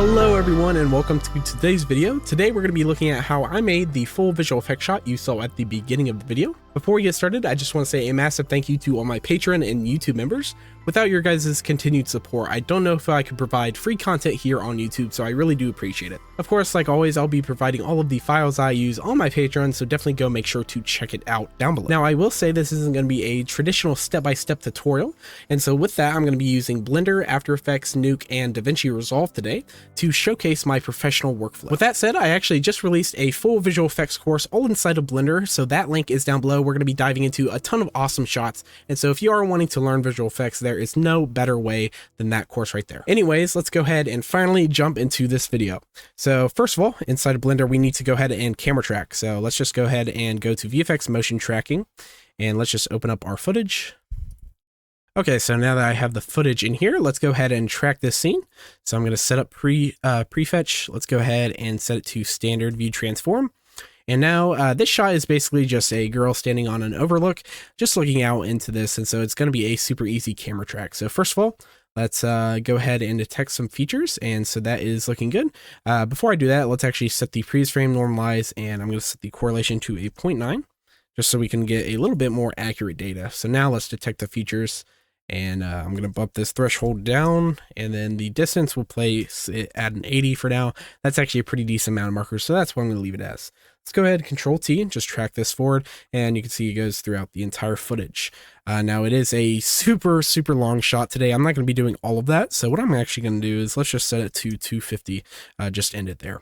Hello everyone and welcome to today's video. Today we're going to be looking at how I made the full visual effect shot you saw at the beginning of the video. Before we get started, I just want to say a massive thank you to all my Patreon and YouTube members. Without your guys' continued support, I don't know if I could provide free content here on YouTube, so I really do appreciate it. Of course, like always, I'll be providing all of the files I use on my Patreon, so definitely go make sure to check it out down below. Now, I will say this isn't going to be a traditional step-by-step tutorial, and so with that, I'm going to be using Blender, After Effects, Nuke, and Davinci Resolve today to showcase my professional workflow. With that said, I actually just released a full visual effects course all inside of Blender, so that link is down below. We're going to be diving into a ton of awesome shots, and so if you are wanting to learn visual effects, there is no better way than that course right there. Anyways, let's go ahead and finally jump into this video. So first of all, inside of Blender, we need to go ahead and camera track. So let's just go ahead and go to VFX motion tracking, and let's just open up our footage. Okay, so now that I have the footage in here, let's go ahead and track this scene. So I'm going to set up prefetch. Let's go ahead and set it to standard view transform. And now this shot is basically just a girl standing on an overlook, just looking out into this. And so it's going to be a super easy camera track. So first of all, let's go ahead and detect some features. And so that is looking good. Before I do that, let's actually set the freeze frame normalize, and I'm going to set the correlation to a 0.9, just so we can get a little bit more accurate data. So now let's detect the features. And I'm going to bump this threshold down, and then the distance will place it at an 80 for now. That's actually a pretty decent amount of markers, so that's what I'm going to leave it as. Let's go ahead and Control T and just track this forward, and you can see it goes throughout the entire footage. Now it is a super long shot today. I'm not going to be doing all of that, so what I'm actually going to do is let's just set it to 250, just end it there.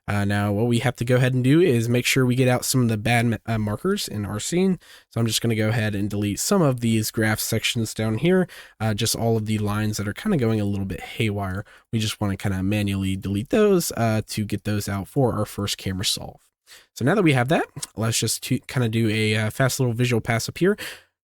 Now what we have to go ahead and do is make sure we get out some of the bad markers in our scene. So I'm just going to go ahead and delete some of these graph sections down here, just all of the lines that are kind of going a little bit haywire. We just want to kind of manually delete those to get those out for our first camera solve. So now that we have that, let's just kind of do a fast little visual pass up here.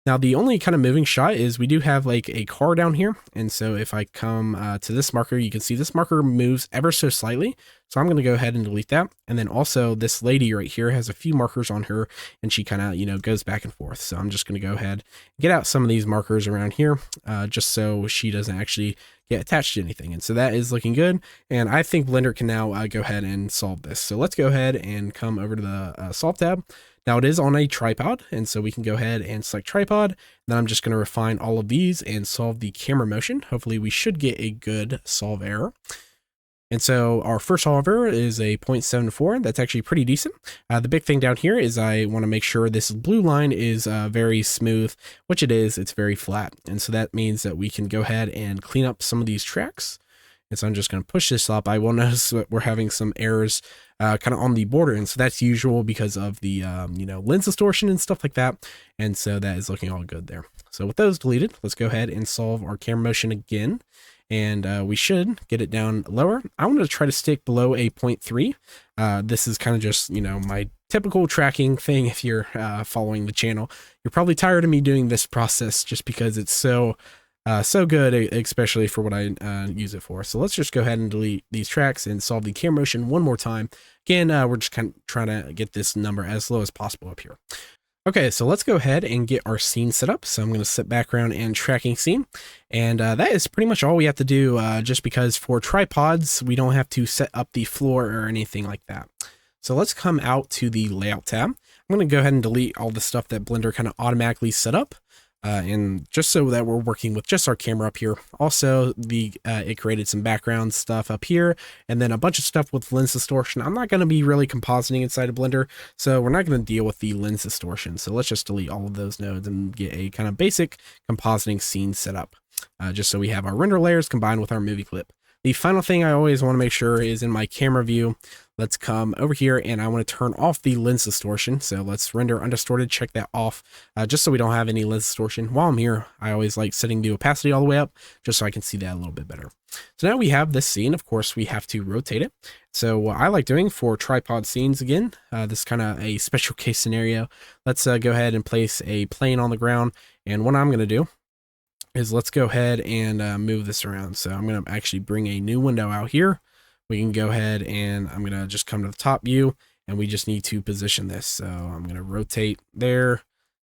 Now, the only kind of moving shot is we do have like a car down here. And so if I come to this marker, you can see this marker moves ever so slightly. So I'm going to go ahead and delete that. And then also this lady right here has a few markers on her, and she kind of, goes back and forth. So I'm just going to go ahead and get out some of these markers around here, just so she doesn't actually get attached to anything. And so that is looking good. And I think Blender can now go ahead and solve this. So let's go ahead and come over to the solve tab. Now it is on a tripod, and so we can go ahead and select tripod. Then I'm just going to refine all of these and solve the camera motion. Hopefully we should get a good solve error. And so our first solve error is a 0.74. That's actually pretty decent. The big thing down here is I want to make sure this blue line is very smooth, which it is. It's very flat. And so that means that we can go ahead and clean up some of these tracks. And so I'm just going to push this up. I will notice that we're having some errors kind of on the border. And so that's usual because of the, lens distortion and stuff like that. And so that is looking all good there. So with those deleted, let's go ahead and solve our camera motion again. And we should get it down lower. I want to try to stick below a 0.3. This is kind of just, my typical tracking thing. If you're following the channel, you're probably tired of me doing this process just because it's so good, especially for what I use it for. So let's just go ahead and delete these tracks and solve the camera motion one more time. Again, we're just kind of trying to get this number as low as possible up here. Okay, so let's go ahead and get our scene set up. So I'm going to set background and tracking scene. And that is pretty much all we have to do, just because for tripods, we don't have to set up the floor or anything like that. So let's come out to the layout tab. I'm going to go ahead and delete all the stuff that Blender kind of automatically set up. And just so that we're working with just our camera up here. Also, it created some background stuff up here, and then a bunch of stuff with lens distortion. I'm not going to be really compositing inside of Blender, so we're not going to deal with the lens distortion. So let's just delete all of those nodes and get a kind of basic compositing scene set up, just so we have our render layers combined with our movie clip. The final thing I always want to make sure is in my camera view, let's come over here and I want to turn off the lens distortion. So let's render undistorted, check that off, just so we don't have any lens distortion. While I'm here, I always like setting the opacity all the way up, just so I can see that a little bit better. So now we have this scene. Of course, we have to rotate it. So what I like doing for tripod scenes, again, this is kind of a special case scenario. Let's go ahead and place a plane on the ground. And what I'm going to do is let's go ahead and move this around. So I'm going to actually bring a new window out here. We can go ahead and I'm going to just come to the top view, and we just need to position this. So I'm going to rotate there,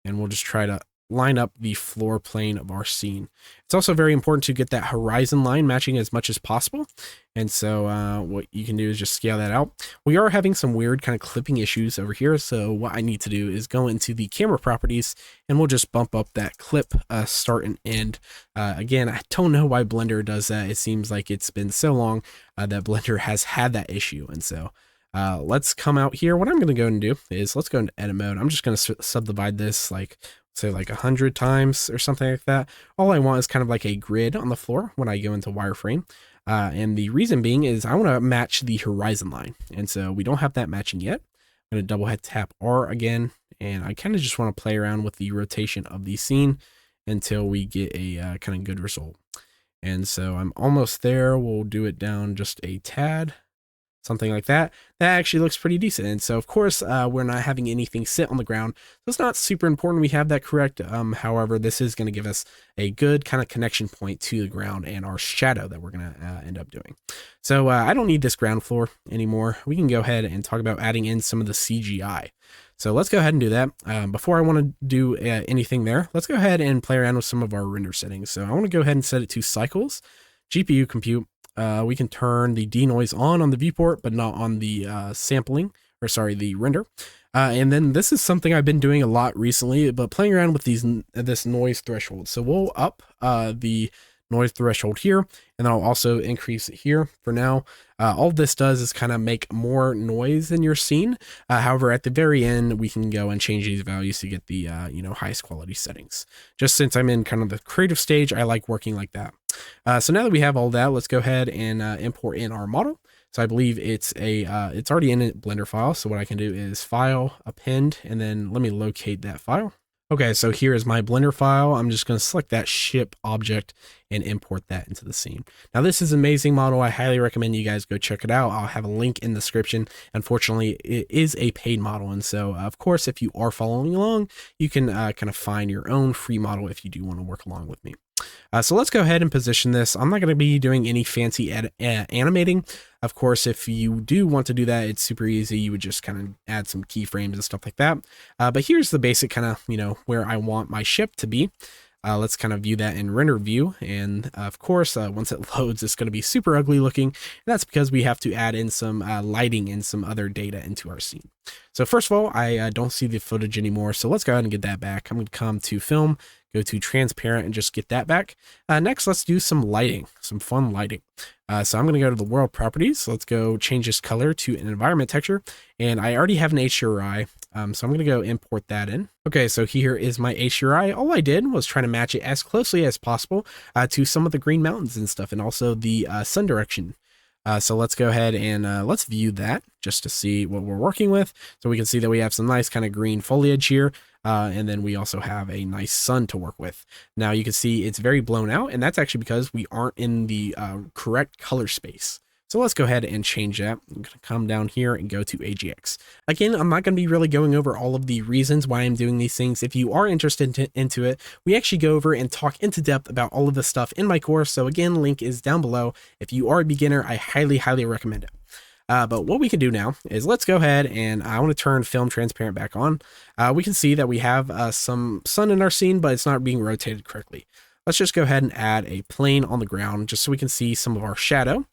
and we'll just try to line up the floor plane of our scene. It's also very important to get that horizon line matching as much as possible. And so what you can do is just scale that out. We are having some weird kind of clipping issues over here. So what I need to do is go into the camera properties and we'll just bump up that clip start and end. Again, I don't know why Blender does that. It seems like it's been so long that Blender has had that issue. And so let's come out here. What I'm going to go and do is let's go into edit mode. I'm just going to subdivide this like, say like 100 times or something like that. All I want is kind of like a grid on the floor when I go into wireframe. And the reason being is I want to match the horizon line. And so we don't have that matching yet. I'm going to double head tap R again. And I kind of just want to play around with the rotation of the scene until we get a kind of good result. And so I'm almost there. We'll do it down just a tad. Something like that. That actually looks pretty decent. And so of course, we're not having anything sit on the ground. So it's not super important we have that correct. However, this is going to give us a good kind of connection point to the ground and our shadow that we're going to end up doing. So I don't need this ground floor anymore. We can go ahead and talk about adding in some of the CGI. So let's go ahead and do that. Before I want to do anything there, let's go ahead and play around with some of our render settings. So I want to go ahead and set it to cycles, GPU compute. We can turn the denoise on the viewport, but not on the the render. And then this is something I've been doing a lot recently, but playing around with this noise threshold. So we'll up the noise threshold here, and then I'll also increase it here for now. All this does is kind of make more noise in your scene. However, at the very end, we can go and change these values to get the highest quality settings. Just since I'm in kind of the creative stage, I like working like that. So now that we have all that, let's go ahead and import in our model. So I believe it's already in a Blender file. So what I can do is File, Append, and then let me locate that file. Okay, so here is my Blender file. I'm just going to select that ship object and import that into the scene. Now, this is an amazing model. I highly recommend you guys go check it out. I'll have a link in the description. Unfortunately, it is a paid model. And so, of course, if you are following along, you can kind of find your own free model if you do want to work along with me. So let's go ahead and position this. I'm not going to be doing any fancy animating. Of course, if you do want to do that, it's super easy. You would just kind of add some keyframes and stuff like that. But here's the basic kind of, where I want my ship to be. Let's kind of view that in render view. And of course, once it loads, it's going to be super ugly looking. And that's because we have to add in some lighting and some other data into our scene. So first of all, I don't see the footage anymore. So let's go ahead and get that back. I'm going to come to film, go to transparent and just get that back. Next, let's do some lighting, some fun lighting. So I'm going to go to the world properties. So let's go change this color to an environment texture. And I already have an HDRI. So I'm going to go import that in. Okay, so here is my HDRI. All I did was try to match it as closely as possible to some of the green mountains and stuff, and also the sun direction. So let's go ahead and let's view that just to see what we're working with. So we can see that we have some nice kind of green foliage here. And then we also have a nice sun to work with. Now you can see it's very blown out, and that's actually because we aren't in the correct color space. So let's go ahead and change that. I'm going to come down here and go to AGX. Again, I'm not going to be really going over all of the reasons why I'm doing these things. If you are interested into it, we actually go over and talk into depth about all of this stuff in my course. So again, link is down below. If you are a beginner, I highly, highly recommend it. But what we can do now is let's go ahead and I want to turn film transparent back on. We can see that we have some sun in our scene, but it's not being rotated correctly. Let's just go ahead and add a plane on the ground just so we can see some of our shadow.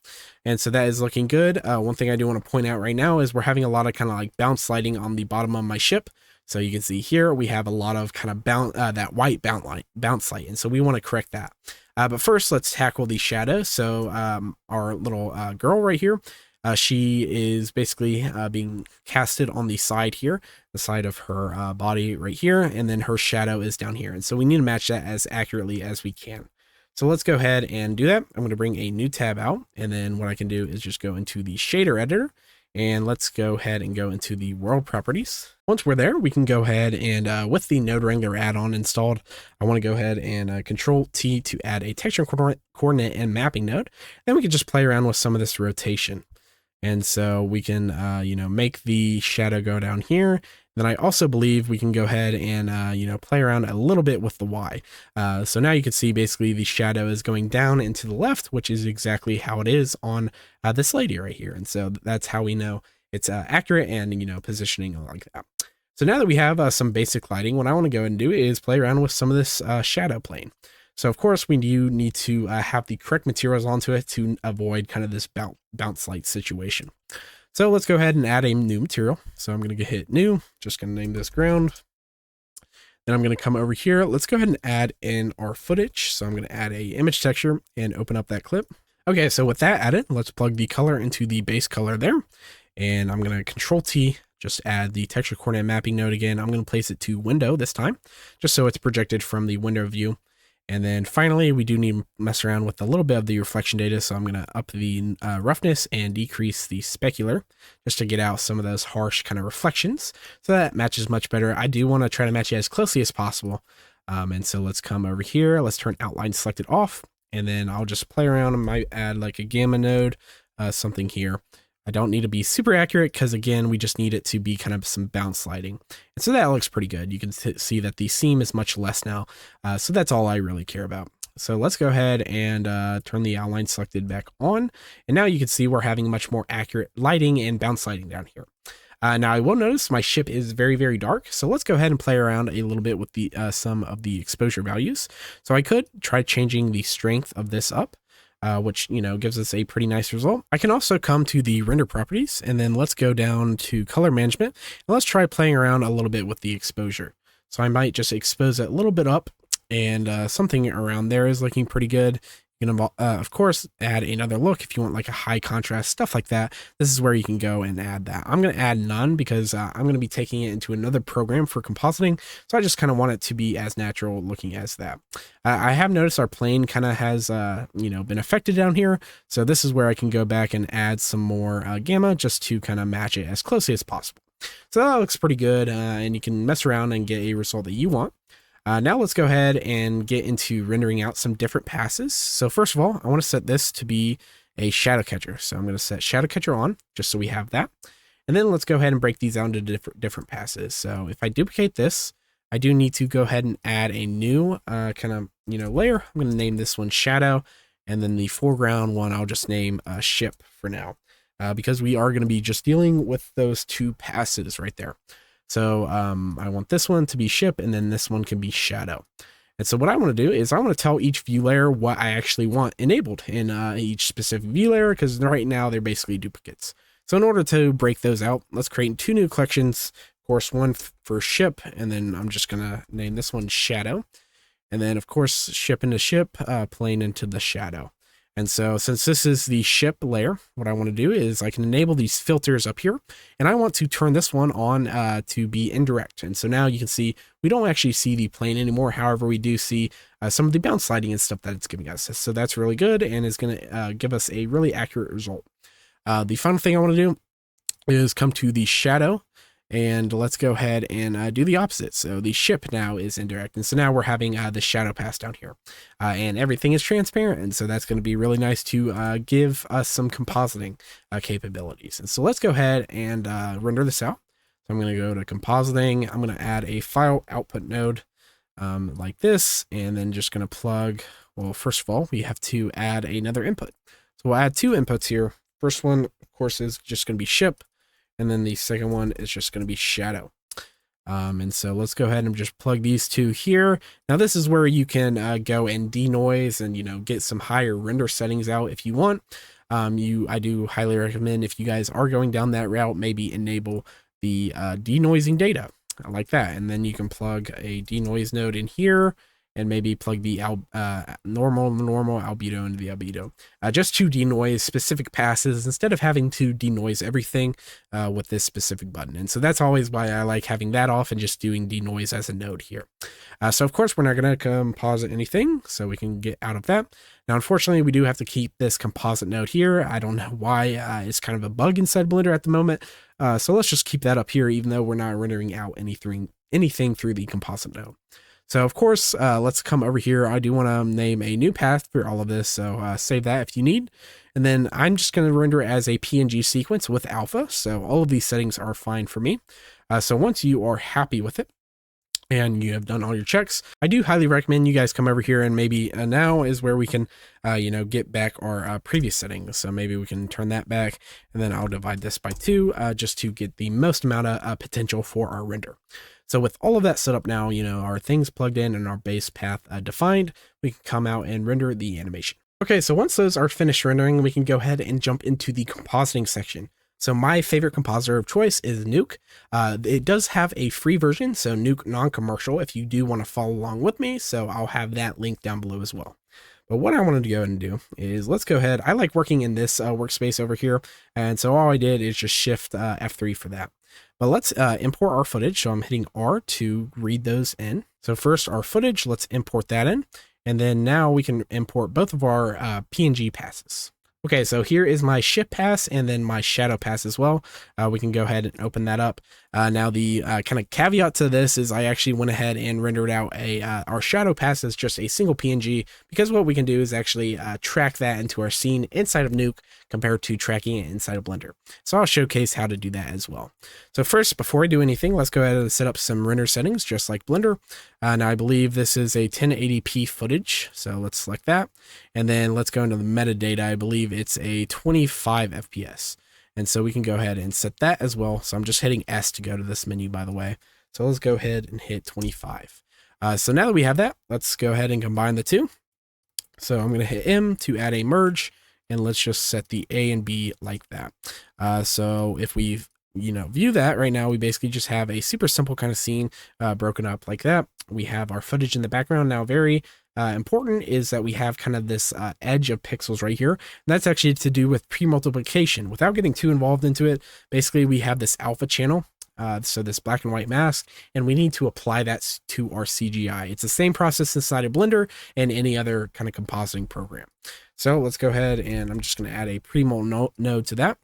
And so that is looking good. One thing I do want to point out right now is we're having a lot of kind of like bounce lighting on the bottom of my ship. So you can see here we have a lot of kind of that white bounce light. And so we want to correct that. But first, let's tackle the shadow. So our little girl right here, she is basically being casted on the side here, the side of her body right here, and then her shadow is down here. And so we need to match that as accurately as we can. So let's go ahead and do that. I'm going to bring a new tab out, and then what I can do is just go into the shader editor, and let's go ahead and go into the world properties. Once we're there, we can go ahead and with the Node Wrangler add-on installed, I want to go ahead and Control T to add a texture coordinate and mapping node. Then we can just play around with some of this rotation. And so we can, make the shadow go down here. Then I also believe we can go ahead and, play around a little bit with the Y. So now you can see basically the shadow is going down and to the left, which is exactly how it is on this lady right here. And so that's how we know it's accurate and, positioning like that. So now that we have some basic lighting, what I want to go and do is play around with some of this shadow plane. So of course we do need to have the correct materials onto it to avoid kind of this bounce light situation. So let's go ahead and add a new material. So I'm going to hit new, just going to name this ground. Then I'm going to come over here. Let's go ahead and add in our footage. So I'm going to add a image texture and open up that clip. Okay, so with that added, let's plug the color into the base color there. And I'm going to Control T, just add the texture coordinate mapping node again. I'm going to place it to window this time, just so it's projected from the window view. And then finally, we do need to mess around with a little bit of the reflection data. So I'm going to up the roughness and decrease the specular just to get out some of those harsh kind of reflections. So that matches much better. I do want to try to match it as closely as possible. And so let's come over here. Let's turn outline selected off. And then I'll just play around. I might add like a gamma node, something here. I don't need to be super accurate because again, we just need it to be kind of some bounce lighting. And so that looks pretty good. You can see that the seam is much less now. So that's all I really care about. So let's go ahead and turn the outline selected back on. And now you can see we're having much more accurate lighting and bounce lighting down here. Now I will notice my ship is very, very dark. So let's go ahead and play around a little bit with the some of the exposure values. So I could try changing the strength of this up. Which, you know, gives us a pretty nice result. I can also come to the render properties and then let's go down to color management and let's try playing around a little bit with the exposure. So I might just expose it a little bit up and something around there is looking pretty good. You can, of course, add another look if you want like a high contrast, stuff like that. This is where you can go and add that. I'm going to add none because I'm going to be taking it into another program for compositing. So I just kind of want it to be as natural looking as that. I have noticed our plane kind of has, you know, been affected down here. So this is where I can go back and add some more gamma just to kind of match it as closely as possible. So that looks pretty good and you can mess around and get a result that you want. Now let's go ahead and get into rendering out some different passes. So first of all, I want to set this to be a shadow catcher. So I'm going to set shadow catcher on just so we have that. And then let's go ahead and break these down to different passes. So if I duplicate this, I do need to go ahead and add a new kind of, you know, layer. I'm going to name this one shadow. And then the foreground one, I'll just name ship for now because we are going to be just dealing with those two passes right there. So I want this one to be ship and then this one can be shadow. And so what I want to do is I want to tell each view layer what I actually want enabled in each specific view layer because right now they're basically duplicates. So in order to break those out, let's create two new collections. Of course, one for ship and then I'm just going to name this one shadow. And then of course ship into ship, plane into the shadow. And so since this is the ship layer, what I want to do is I can enable these filters up here and I want to turn this one on to be indirect. And so now you can see we don't actually see the plane anymore. However, we do see some of the bounce lighting and stuff that it's giving us. So that's really good and is going to give us a really accurate result. The final thing I want to do is come to the shadow. And let's go ahead and do the opposite. So the ship now is indirect. And so now we're having the shadow pass down here. And everything is transparent. And so that's going to be really nice to give us some compositing capabilities. And so let's go ahead and render this out. So I'm going to go to compositing. I'm going to add a file output node like this. And then just going to plug, well, first of all, we have to add another input. So we'll add two inputs here. First one, of course, is just going to be ship. And then the second one is just going to be shadow. And so let's go ahead and just plug these two here. Now this is where you can go and denoise and, you know, get some higher render settings out if you want. I do highly recommend if you guys are going down that route, maybe enable the denoising data like that. And then you can plug a denoise node in here and maybe plug the normal albedo into the albedo, just to denoise specific passes instead of having to denoise everything with this specific button. And so that's always why I like having that off and just doing denoise as a node here. So of course we're not going to composite anything, so we can get out of that. Now, unfortunately, we do have to keep this composite node here. I don't know why it's kind of a bug inside Blender at the moment. So let's just keep that up here, even though we're not rendering out anything through the composite node. So of course, let's come over here. I do want to name a new path for all of this. So save that if you need. And then I'm just going to render it as a PNG sequence with alpha. So all of these settings are fine for me. So once you are happy with it, and you have done all your checks, I do highly recommend you guys come over here and maybe now is where we can, get back our previous settings. So maybe we can turn that back, and then I'll divide this by 2 just to get the most amount of potential for our render. So with all of that set up now, our things plugged in and our base path defined, we can come out and render the animation. Okay, so once those are finished rendering, we can go ahead and jump into the compositing section. So my favorite compositor of choice is Nuke. It does have a free version, so Nuke non-commercial, if you do want to follow along with me. So I'll have that link down below as well. But what I wanted to go ahead and do is let's go ahead. I like working in this workspace over here. And so all I did is just shift F3 for that. But let's import our footage. So I'm hitting R to read those in. So first our footage, let's import that in. And then now we can import both of our PNG passes. Okay, so here is my ship pass and then my shadow pass as well. We can go ahead and open that up. Now the kind of caveat to this is I actually went ahead and rendered out our shadow pass as just a single PNG, because what we can do is actually track that into our scene inside of Nuke compared to tracking it inside of Blender. So I'll showcase how to do that as well. So first, before I do anything, let's go ahead and set up some render settings just like Blender. Now I believe this is a 1080p footage, so let's select that. And then let's go into the metadata. I believe it's a 25 FPS. And so we can go ahead and set that as well. So I'm just hitting S to go to this menu, by the way. So let's go ahead and hit 25. So now that we have that, let's go ahead and combine the two. So I'm going to hit M to add a merge, and let's just set the A and B like that. So if we view that right now, we basically just have a super simple kind of scene broken up like that. We have our footage in the background. Now very important is that we have kind of this edge of pixels right here. And that's actually to do with pre-multiplication. Without getting too involved into it, basically we have this alpha channel, so this black and white mask, and we need to apply that to our CGI. It's the same process inside of Blender and any other kind of compositing program. So let's go ahead, and I'm just going to add a pre-mul node to that.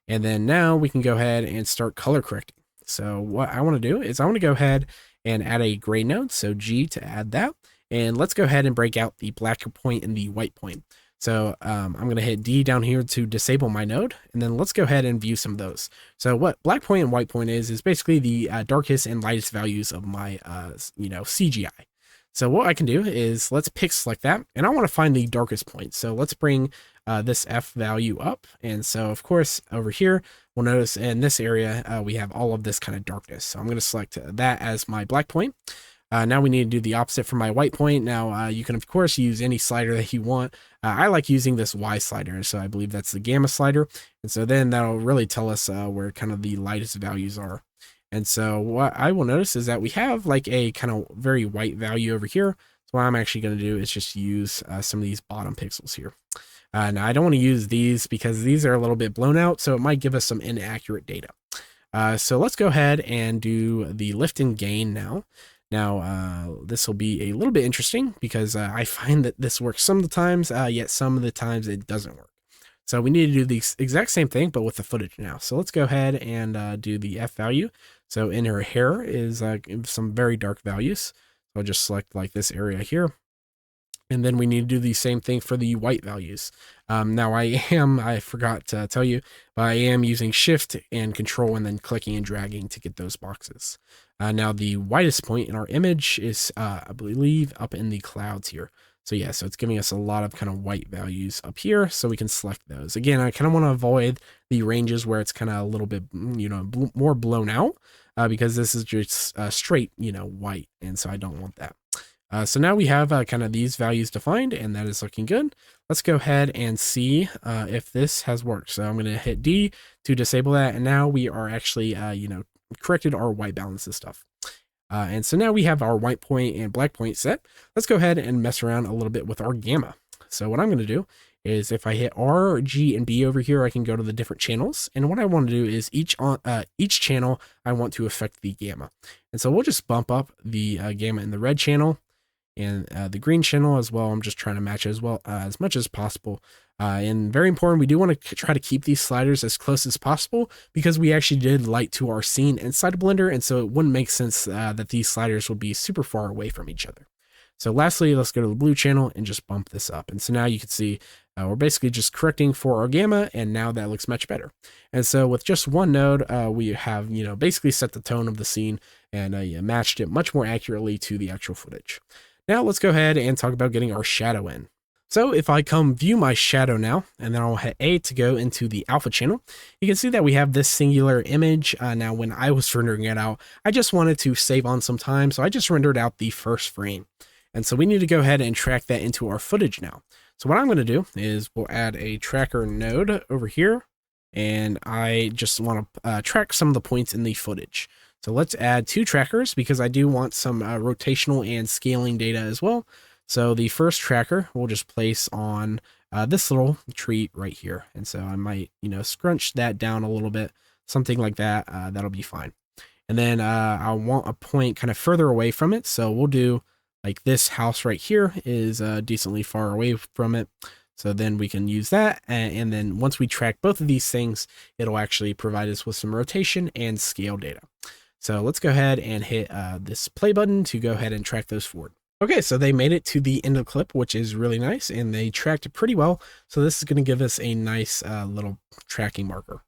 And then now we can go ahead and start color correcting. So what I want to do is I want to go ahead and add a gray node, so G to add that. And let's go ahead and break out the black point and the white point. So I'm going to hit D down here to disable my node, and then let's go ahead and view some of those. So what black point and white point is basically the darkest and lightest values of my CGI. So what I can do is let's pick select that, and I want to find the darkest point. So let's bring this F value up. And so of course over here, we'll notice in this area, we have all of this kind of darkness. So I'm going to select that as my black point. Now we need to do the opposite for my white point. Now you can of course use any slider that you want. I like using this Y slider, so I believe that's the gamma slider. And so then that'll really tell us where kind of the lightest values are. And so what I will notice is that we have like a kind of very white value over here. So what I'm actually going to do is just use some of these bottom pixels here. Now I don't want to use these because these are a little bit blown out, so it might give us some inaccurate data. So let's go ahead and do the lift and gain now. Now, this will be a little bit interesting because I find that this works some of the times, yet some of the times it doesn't work. So we need to do the exact same thing, but with the footage now. So let's go ahead and do the F value. So in her hair is some very dark values. So I'll just select like this area here. And then we need to do the same thing for the white values. Now I forgot to tell you, but I am using Shift and Control and then clicking and dragging to get those boxes. Now the whitest point in our image is, I believe, up in the clouds here. So yeah, so it's giving us a lot of kind of white values up here, so we can select those. Again, I kind of want to avoid the ranges where it's kind of a little bit, more blown out, because this is just straight, white, and so I don't want that. So now we have kind of these values defined, and that is looking good. Let's go ahead and see if this has worked. So I'm going to hit D to disable that, and now we are actually, corrected our white balance and stuff. And so now we have our white point and black point set. Let's go ahead and mess around a little bit with our gamma. So what I'm going to do is if I hit R, G, and B over here, I can go to the different channels. And what I want to do is each channel, I want to affect the gamma. And so we'll just bump up the gamma in the red channel and the green channel as well. I'm just trying to match as well as much as possible. And very important, we do want to try to keep these sliders as close as possible because we actually did light to our scene inside of Blender, and so it wouldn't make sense that these sliders would be super far away from each other. So lastly, let's go to the blue channel and just bump this up. And so now you can see We're basically just correcting for our gamma, and now that looks much better. And so with just one node, we have, basically set the tone of the scene and matched it much more accurately to the actual footage. Now let's go ahead and talk about getting our shadow in. So if I come view my shadow now, and then I'll hit A to go into the alpha channel, you can see that we have this singular image. Now, when I was rendering it out, I just wanted to save on some time, so I just rendered out the first frame. And so we need to go ahead and track that into our footage now. So what I'm going to do is we'll add a tracker node over here, and I just want to track some of the points in the footage. So let's add 2 trackers because I do want some rotational and scaling data as well. So the first tracker we'll just place on this little tree right here. And so I might, scrunch that down a little bit, something like that. That'll be fine. And then I want a point kind of further away from it. So we'll do like this house right here is decently far away from it. So then we can use that. And then once we track both of these things, it'll actually provide us with some rotation and scale data. So let's go ahead and hit this play button to go ahead and track those forward. Okay, so they made it to the end of the clip, which is really nice, and they tracked it pretty well. So this is going to give us a nice little tracking marker.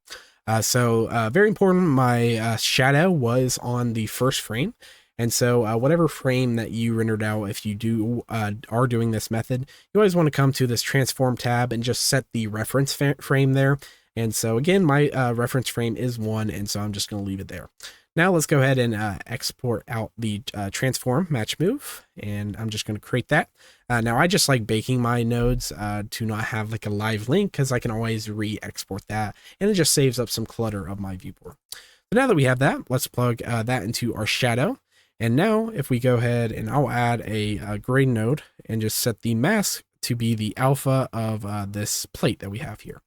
Very important, my shadow was on the first frame. And so whatever frame that you rendered out, if you are doing this method, you always want to come to this transform tab and just set the reference frame there. And so again, my reference frame is 1, and so I'm just going to leave it there. Now let's go ahead and export out the transform match move, and I'm just going to create that. Now I just like baking my nodes to not have like a live link because I can always re-export that, and it just saves up some clutter of my viewport. So now that we have that, let's plug that into our shadow. And now if we go ahead and I'll add a grade node and just set the mask to be the alpha of this plate that we have here.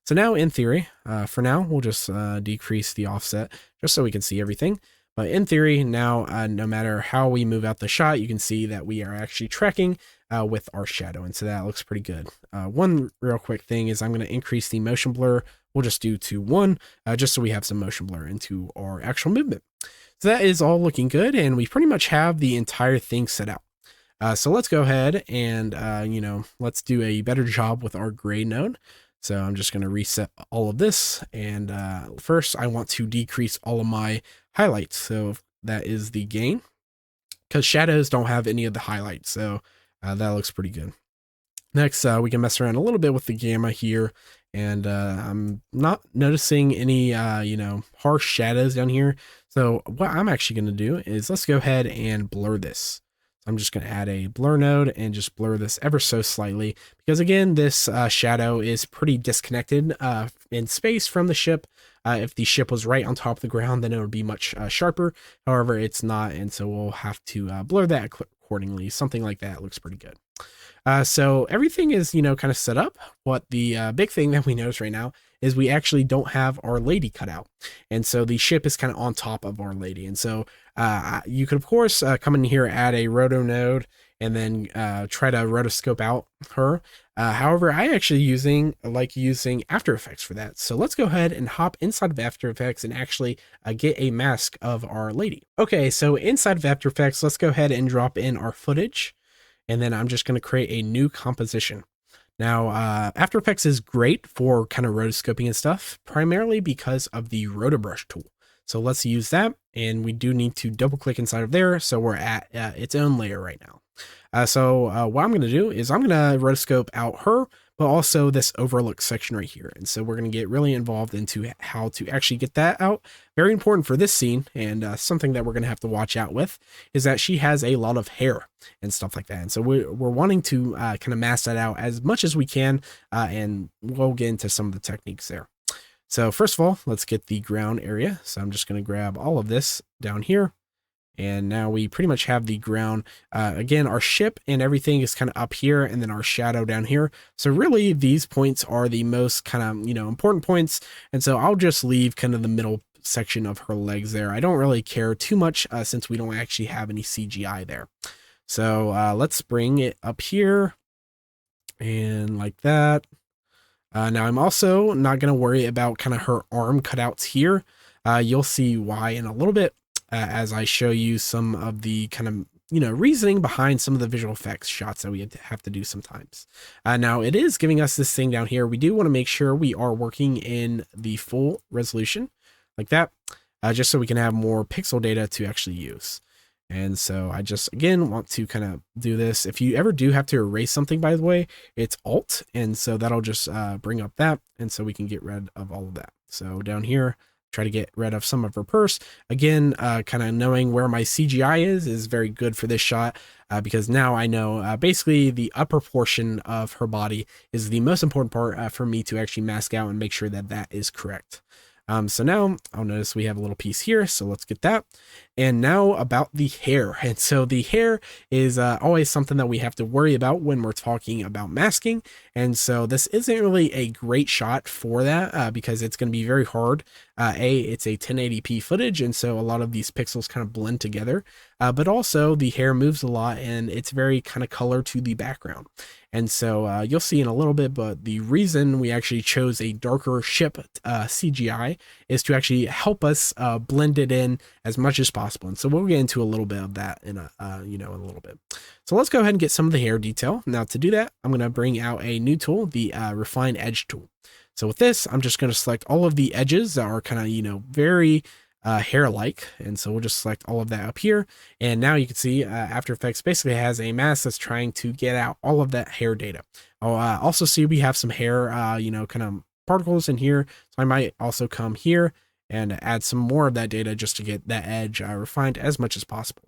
So now in theory, for now, we'll just decrease the offset just so we can see everything. But in theory, now, no matter how we move out the shot, you can see that we are actually tracking with our shadow. And so that looks pretty good. One real quick thing is I'm going to increase the motion blur. We'll just do to 1, just so we have some motion blur into our actual movement. So that is all looking good. And we pretty much have the entire thing set out. So let's go ahead and, let's do a better job with our grade node. So I'm just going to reset all of this. And first I want to decrease all of my highlights. So that is the gain, because shadows don't have any of the highlights. So that looks pretty good. Next, we can mess around a little bit with the gamma here. And I'm not noticing any, harsh shadows down here. So what I'm actually going to do is let's go ahead and blur this. I'm just going to add a blur node and just blur this ever so slightly, because again, this shadow is pretty disconnected in space from the ship. If the ship was right on top of the ground, then it would be much sharper. However, it's not, and so we'll have to blur that accordingly. Something like that looks pretty good. So everything is, kind of set up. What the big thing that we notice right now is we actually don't have our lady cut out. And so the ship is kind of on top of our lady. And so you could, of course, come in here, add a roto node, and then try to rotoscope out her. However, I actually like using After Effects for that. So let's go ahead and hop inside of After Effects and actually get a mask of our lady. Okay, so inside of After Effects, let's go ahead and drop in our footage. And then I'm just going to create a new composition. Now, After Effects is great for kind of rotoscoping and stuff, primarily because of the rotobrush tool. So let's use that. And we do need to double click inside of there. So we're at its own layer right now. What I'm going to do is I'm going to rotoscope out her, but also this overlook section right here. And so we're going to get really involved into how to actually get that out. Very important for this scene, and something that we're going to have to watch out with is that she has a lot of hair and stuff like that. And so we're wanting to kind of mask that out as much as we can, and we'll get into some of the techniques there. So first of all, let's get the ground area. So I'm just going to grab all of this down here. And now we pretty much have the ground. Again, our ship and everything is kind of up here, and then our shadow down here. So really these points are the most kind of, important points. And so I'll just leave kind of the middle section of her legs there. I don't really care too much since we don't actually have any CGI there. So let's bring it up here and like that. Now I'm also not going to worry about kind of her arm cutouts here. You'll see why in a little bit. As I show you some of the kind of reasoning behind some of the visual effects shots that we have to do sometimes. Now it is giving us this thing down here. We do want to make sure we are working in the full resolution like that, just so we can have more pixel data to actually use. And so I just, again, want to kind of do this. If you ever do have to erase something, by the way, it's Alt. And so that'll just bring up that. And so we can get rid of all of that. So down here, try to get rid of some of her purse. Again, kind of knowing where my CGI is very good for this shot, because now I know basically the upper portion of her body is the most important part for me to actually mask out and make sure that that is correct. So now I'll notice we have a little piece here. So let's get that. And now about the hair. And so the hair is always something that we have to worry about when we're talking about masking. And so this isn't really a great shot for that because it's going to be very hard. It's a 1080p footage. And so a lot of these pixels kind of blend together, but also the hair moves a lot and it's very kind of color to the background. And so you'll see in a little bit, but the reason we actually chose a darker ship CGI is to actually help us blend it in as much as possible. And so we'll get into a little bit of that in a little bit. So let's go ahead and get some of the hair detail. Now to do that, I'm going to bring out a new tool, the Refine Edge tool. So with this, I'm just going to select all of the edges that are kind of, very hair-like, and so we'll just select all of that up here. And now you can see After Effects basically has a mask that's trying to get out all of that hair data. I'll also see we have some hair, kind of particles in here, so I might also come here and add some more of that data just to get that edge refined as much as possible.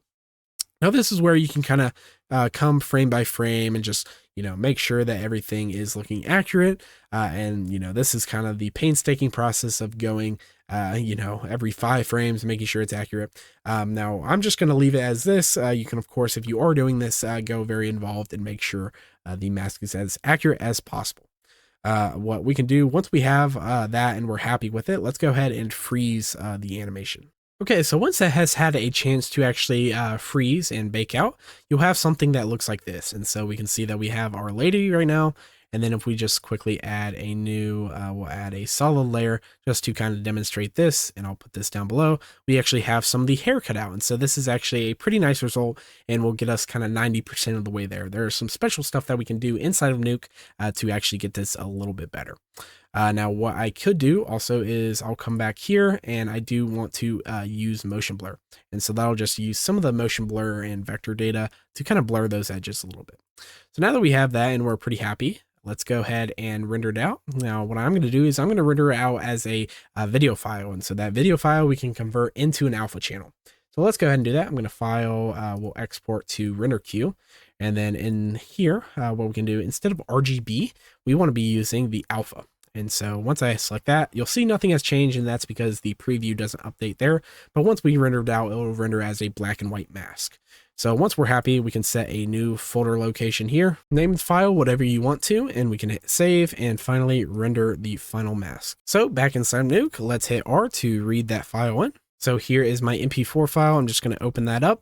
Now this is where you can kind of come frame by frame and just make sure that everything is looking accurate. And this is kind of the painstaking process of going every 5 frames, making sure it's accurate. Now I'm just going to leave it as this. You can, of course, if you are doing this, go very involved and make sure the mask is as accurate as possible. What we can do once we have that and we're happy with it, let's go ahead and freeze the animation. Okay, so once that has had a chance to actually freeze and bake out, you'll have something that looks like this. And so we can see that we have our lady right now. And then if we just quickly add a new, we'll add a solid layer just to kind of demonstrate this. And I'll put this down below. We actually have some of the hair cut out. And so this is actually a pretty nice result and will get us kind of 90% of the way there. There is some special stuff that we can do inside of Nuke to actually get this a little bit better. Now what I could do also is I'll come back here and I do want to use motion blur. And so that'll just use some of the motion blur and vector data to kind of blur those edges a little bit. So now that we have that and we're pretty happy, let's go ahead and render it out. Now what I'm going to do is I'm going to render it out as a video file. And so that video file we can convert into an alpha channel. So let's go ahead and do that. I'm going to file, we'll export to render queue. And then in here, what we can do, instead of RGB, we want to be using the alpha. And so once I select that, you'll see nothing has changed, and that's because the preview doesn't update there. But once we render it out, it will render as a black and white mask. So once we're happy, we can set a new folder location here, name the file whatever you want to, and we can hit save and finally render the final mask. So back inside Nuke, let's hit R to read that file in. So here is my MP4 file. I'm just going to open that up,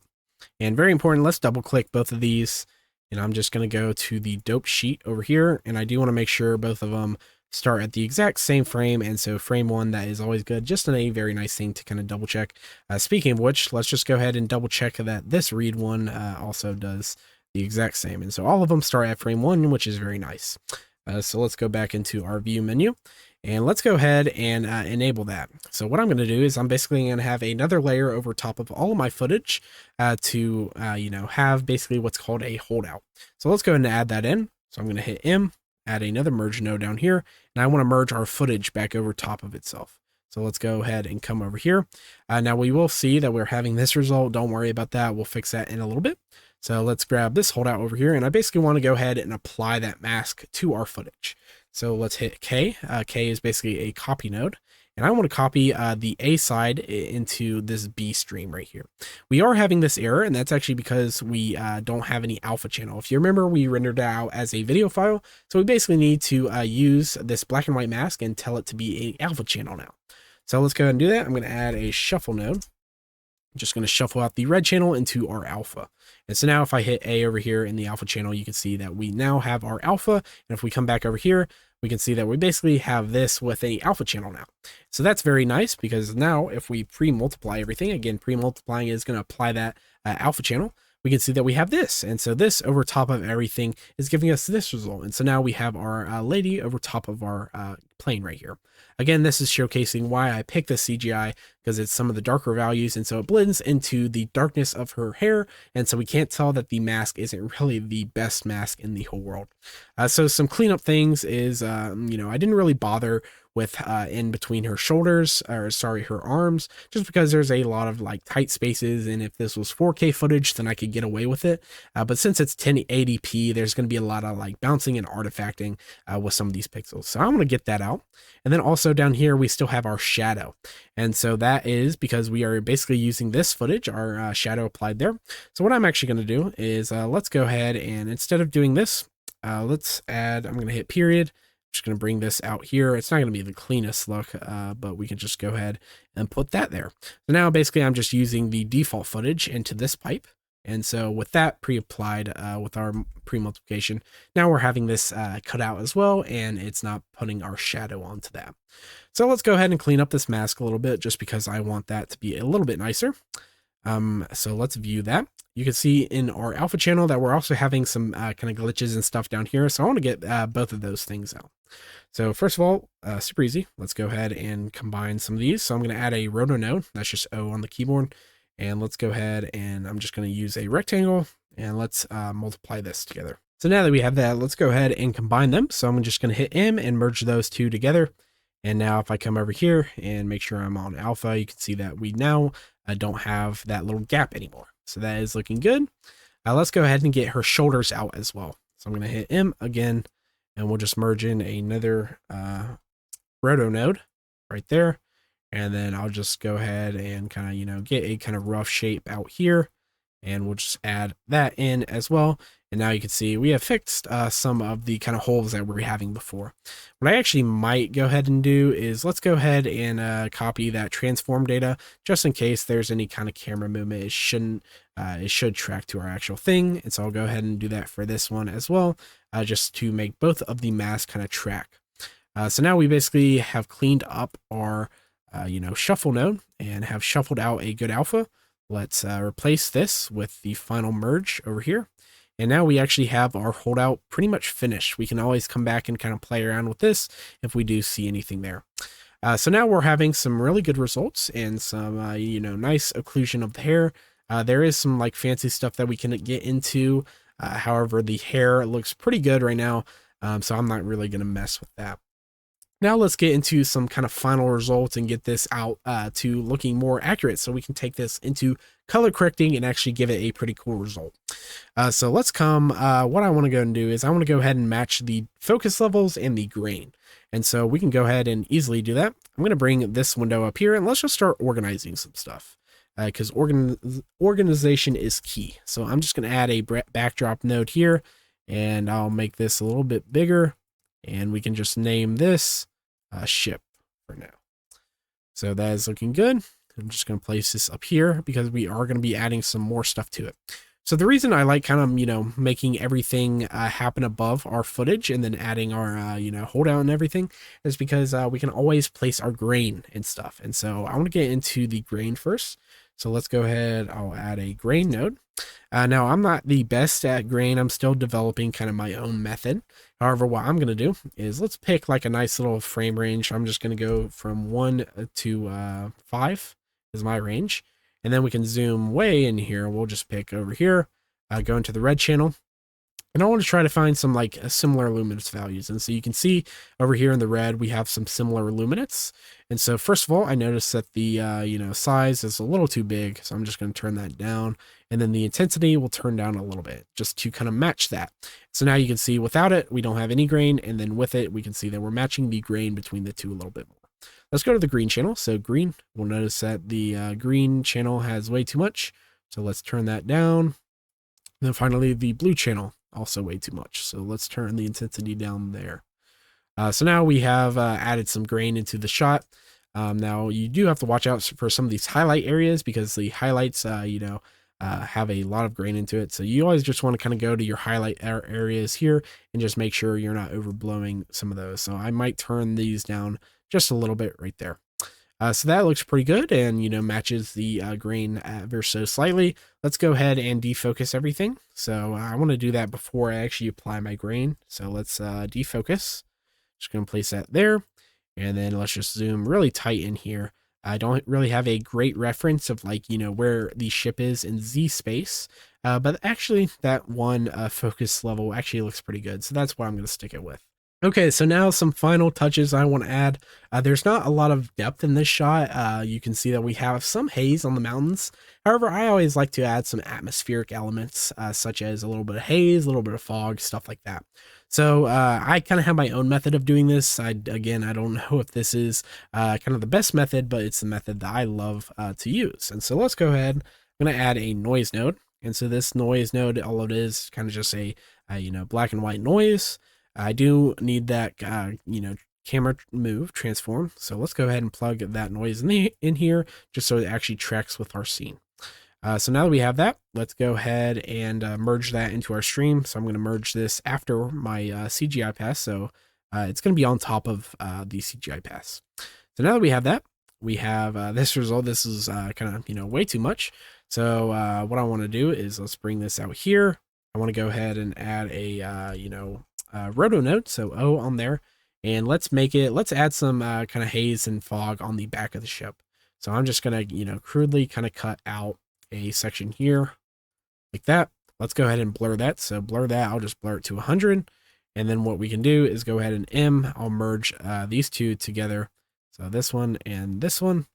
and very important, let's double click both of these. And I'm just going to go to the dope sheet over here, and I do want to make sure both of them start at the exact same frame. And so frame 1, that is always good, just a very nice thing to kind of double check. Speaking of which, let's just go ahead and double check that this read one also does the exact same. And so all of them start at frame 1, which is very nice. So let's go back into our view menu and let's go ahead and enable that. So what I'm going to do is I'm basically going to have another layer over top of all of my footage to have basically what's called a holdout. So let's go ahead and add that in. So I'm going to hit M, add another merge node down here, and I want to merge our footage back over top of itself. So let's go ahead and come over here. Now we will see that we're having this result. Don't worry about that. We'll fix that in a little bit. So let's grab this holdout over here, and I basically want to go ahead and apply that mask to our footage. So let's hit K. K is basically a copy node. And I want to copy the A side into this B stream right here. We are having this error, and that's actually because we don't have any alpha channel. If you remember, we rendered it out as a video file. So we basically need to use this black and white mask and tell it to be an alpha channel now. So let's go ahead and do that. I'm going to add a shuffle node. I'm just going to shuffle out the red channel into our alpha. And so now if I hit A over here in the alpha channel, you can see that we now have our alpha. And if we come back over here, we can see that we basically have this with a alpha channel now. So that's very nice because now if we pre-multiply everything, again, pre-multiplying is going to apply that alpha channel. we can see that we have this. And so this over top of everything is giving us this result. And so now we have our lady over top of our plane right here. Again, this is showcasing why I picked the CGI, because it's some of the darker values, and so it blends into the darkness of her hair, and so we can't tell that the mask isn't really the best mask in the whole world. So some cleanup things is, I didn't really bother with in between her shoulders, or sorry, her arms, just because there's a lot of like tight spaces, and if this was 4K footage, then I could get away with it. But since it's 1080p, there's going to be a lot of like bouncing and artifacting with some of these pixels. So I'm going to get that out. And then also down here, we still have our shadow. And so that is because we are basically using this footage, our shadow applied there. So what I'm actually going to do is let's go ahead and instead of doing this, let's add, I'm going to hit period. Just going to bring this out here. It's not going to be the cleanest look, but we can just go ahead and put that there. So now basically I'm just using the default footage into this pipe. And so with that pre-applied with our pre-multiplication, now we're having this cut out as well, and it's not putting our shadow onto that. So let's go ahead and clean up this mask a little bit, just because I want that to be a little bit nicer. So let's view that. You can see in our alpha channel that we're also having some kind of glitches and stuff down here. So I want to get both of those things out. So first of all, super easy. Let's go ahead and combine some of these. So I'm going to add a roto node. That's just O on the keyboard. And let's go ahead and I'm just going to use a rectangle, and let's multiply this together. So now that we have that, let's go ahead and combine them. So I'm just going to hit M and merge those two together. And now if I come over here and make sure I'm on alpha, you can see that we now don't have that little gap anymore. So that is looking good. Let's go ahead and get her shoulders out as well. So I'm going to hit M again, and we'll just merge in another roto node right there. And then I'll just go ahead and kind of, get a kind of rough shape out here, and we'll just add that in as well. And now you can see we have fixed some of the kind of holes that we were having before. What I actually might go ahead and do is let's go ahead and copy that transform data, just in case there's any kind of camera movement. It should track to our actual thing. And so I'll go ahead and do that for this one as well, just to make both of the masks kind of track. So now we basically have cleaned up our shuffle node and have shuffled out a good alpha. Let's replace this with the final merge over here. And now we actually have our holdout pretty much finished. We can always come back and kind of play around with this if we do see anything there. So now we're having some really good results and some, nice occlusion of the hair. There is some like fancy stuff that we can get into. However, the hair looks pretty good right now. So I'm not really going to mess with that. Now let's get into some kind of final results and get this out to looking more accurate, so we can take this into color correcting and actually give it a pretty cool result. So let's come, what I want to go and do is I want to go ahead and match the focus levels and the grain. And so we can go ahead and easily do that. I'm going to bring this window up here, and let's just start organizing some stuff, because organization is key. So I'm just going to add a backdrop node here, and I'll make this a little bit bigger, and we can just name this ship for now. So that is looking good. I'm just going to place this up here because we are going to be adding some more stuff to it. So the reason I like kind of, making everything happen above our footage and then adding our, holdout and everything is because we can always place our grain and stuff. And so I want to get into the grain first. So let's go ahead. I'll add a grain node. Now I'm not the best at grain. I'm still developing kind of my own method. However, what I'm going to do is let's pick like a nice little frame range. I'm just going to go from 1 to 5 is my range. And then we can zoom way in here. We'll just pick over here, go into the red channel. And I want to try to find some like similar luminance values. And so you can see over here in the red, we have some similar luminance. And so first of all, I noticed that the, size is a little too big. So I'm just going to turn that down. And then the intensity will turn down a little bit just to kind of match that. So now you can see without it, we don't have any grain. And then with it, we can see that we're matching the grain between the two a little bit more. Let's go to the green channel. So green, we'll notice that the green channel has way too much. So let's turn that down. And then finally, the blue channel, also way too much. So let's turn the intensity down there. So now we have added some grain into the shot. Now you do have to watch out for some of these highlight areas because the highlights, have a lot of grain into it. So you always just want to kind of go to your highlight areas here and just make sure you're not overblowing some of those. So I might turn these down just a little bit right there. So that looks pretty good and, matches the grain ever so slightly. Let's go ahead and defocus everything. So I want to do that before I actually apply my grain. So let's defocus. Just going to place that there. And then let's just zoom really tight in here. I don't really have a great reference of where the ship is in Z space. But actually that one focus level actually looks pretty good. So that's what I'm going to stick it with. Okay, so now some final touches I want to add. There's not a lot of depth in this shot. You can see that we have some haze on the mountains. However, I always like to add some atmospheric elements, such as a little bit of haze, a little bit of fog, stuff like that. So I kind of have my own method of doing this. Again, I don't know if this is kind of the best method, but it's the method that I love to use. And so let's go ahead. I'm going to add a noise node. And so this noise node, all it is kind of just a black and white noise. I do need that, camera move transform. So let's go ahead and plug that noise in here just so it actually tracks with our scene. So now that we have that, let's go ahead and merge that into our stream. So I'm going to merge this after my CGI pass. So it's going to be on top of the CGI pass. So now that we have that, we have this result. This is kind of, way too much. So what I want to do is let's bring this out here. I want to go ahead and add a, roto node, so O on there, and let's add some kind of haze and fog on the back of the ship. So I'm just gonna crudely kind of cut out a section here like that. Let's go ahead and blur that. So blur that, I'll just blur it to 100, and then what we can do is go ahead and I'll merge these two together. So this one and this one.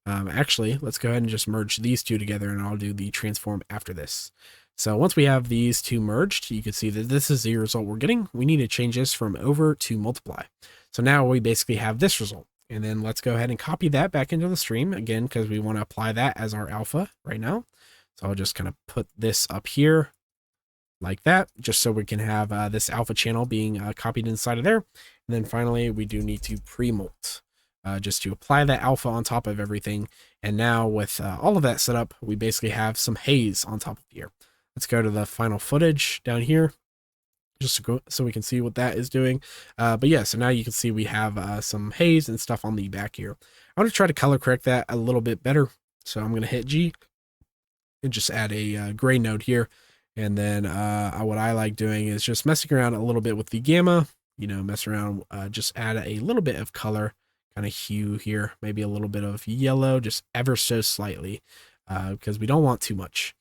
Actually, let's go ahead and just merge these two together, and I'll do the transform after this. So once we have these two merged, you can see that this is the result we're getting. We need to change this from over to multiply. So now we basically have this result. And then let's go ahead and copy that back into the stream again, because we want to apply that as our alpha right now. So I'll just kind of put this up here like that, just so we can have this alpha channel being copied inside of there. And then finally, we do need to pre-molt. Just to apply that alpha on top of everything. And now with all of that set up, we basically have some haze on top of here. Let's go to the final footage down here, just to go so we can see what that is doing. But yeah, so now you can see we have some haze and stuff on the back here. I want to try to color correct that a little bit better. So I'm going to hit G and just add a gray node here. And then what I like doing is just messing around a little bit with the gamma, mess around, just add a little bit of color, kind of hue here, maybe a little bit of yellow, just ever so slightly, because we don't want too much.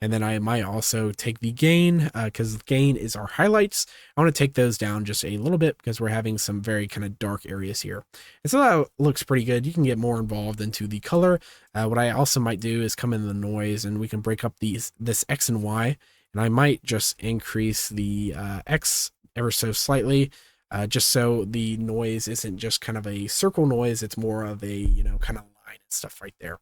And then I might also take the gain, because the gain is our highlights. I want to take those down just a little bit because we're having some very kind of dark areas here. And so that looks pretty good. You can get more involved into the color. What I also might do is come in the noise, and we can break up this X and Y. And I might just increase the X ever so slightly, just so the noise isn't just kind of a circle noise. It's more of a, kind of line and stuff right there.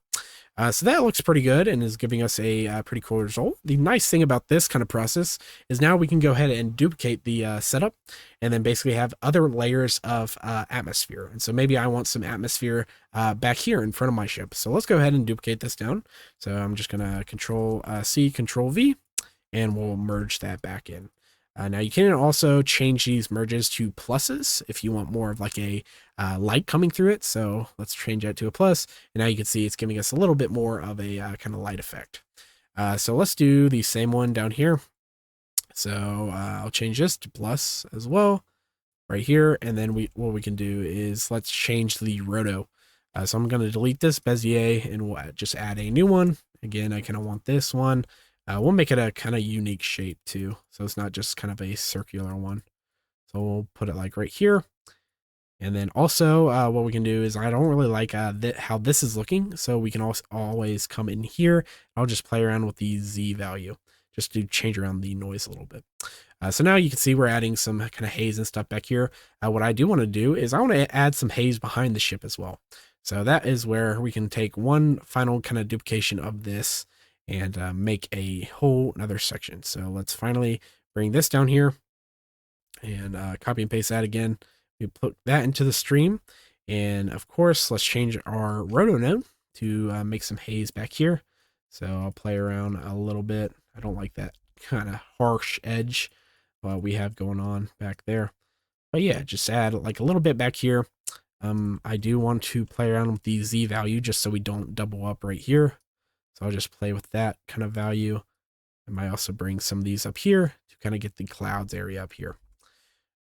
So that looks pretty good and is giving us a pretty cool result. The nice thing about this kind of process is now we can go ahead and duplicate the setup and then basically have other layers of atmosphere. And so maybe I want some atmosphere back here in front of my ship. So let's go ahead and duplicate this down. So I'm just going to Control C, Control V, and we'll merge that back in. Now you can also change these merges to pluses if you want more of like a light coming through it. So let's change that to a plus. And now you can see it's giving us a little bit more of a kind of light effect. So let's do the same one down here. So I'll change this to plus as well right here. And then what we can do is let's change the roto. So I'm going to delete this Bezier and we'll just add a new one. Again, I kind of want this one. We'll make it a kind of unique shape too. So it's not just kind of a circular one. So we'll put it like right here. And then also what we can do is I don't really like how this is looking. So we can also always come in here. I'll just play around with the Z value just to change around the noise a little bit. So now you can see we're adding some kind of haze and stuff back here. What I do want to do is I want to add some haze behind the ship as well. So that is where we can take one final kind of duplication of this and make a whole another section. So let's finally bring this down here and copy and paste that again. We put that into the stream. And of course, let's change our roto node to make some haze back here. So I'll play around a little bit. I don't like that kind of harsh edge we have going on back there. But yeah, just add like a little bit back here. I do want to play around with the Z value just so we don't double up right here. So I'll just play with that kind of value. I might also bring some of these up here to kind of get the clouds area up here.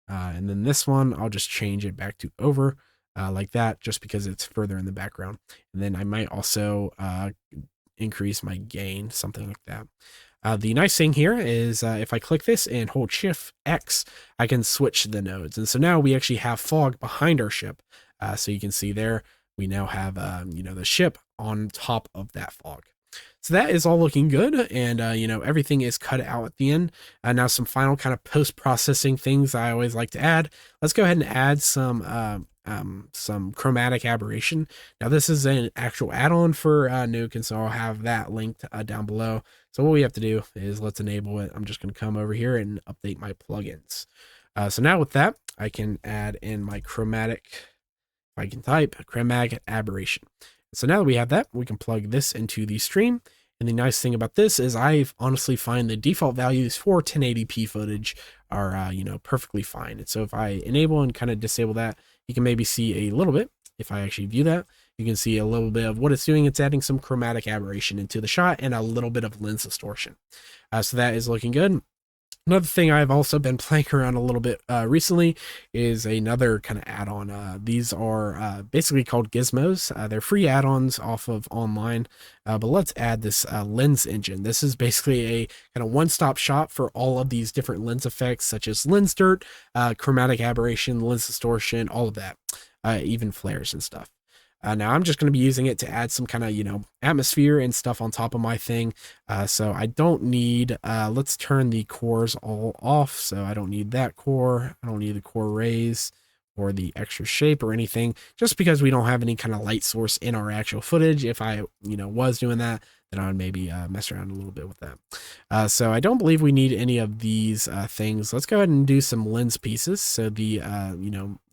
And then this one, I'll just change it back to over like that, just because it's further in the background. And then I might also increase my gain, something like that. The nice thing here is if I click this and hold Shift X, I can switch the nodes. And so now we actually have fog behind our ship. So you can see there, we now have, the ship on top of that fog. So that is all looking good. And, everything is cut out at the end. Now some final kind of post-processing things I always like to add. Let's go ahead and add some chromatic aberration. Now this is an actual add-on for Nuke, and so I'll have that linked down below. So what we have to do is let's enable it. I'm just going to come over here and update my plugins. So now with that, I can add in my chromatic, if I can type chromatic aberration. So now that we have that, we can plug this into the stream. And the nice thing about this is I honestly find the default values for 1080p footage are, perfectly fine. And so if I enable and kind of disable that, you can maybe see a little bit. If I actually view that, you can see a little bit of what it's doing. It's adding some chromatic aberration into the shot and a little bit of lens distortion. So that is looking good. Another thing I've also been playing around a little bit recently is another kind of add-on. These are basically called gizmos. They're free add-ons off of online, but let's add this lens engine. This is basically a kind of one-stop shop for all of these different lens effects, such as lens dirt, chromatic aberration, lens distortion, all of that, even flares and stuff. Now I'm just going to be using it to add some kind of, atmosphere and stuff on top of my thing. So I don't need, let's turn the cores all off. So I don't need that core. I don't need the core rays or the extra shape or anything, just because we don't have any kind of light source in our actual footage. If I, was doing that, then I would maybe mess around a little bit with that. So I don't believe we need any of these things. Let's go ahead and do some lens pieces. So the,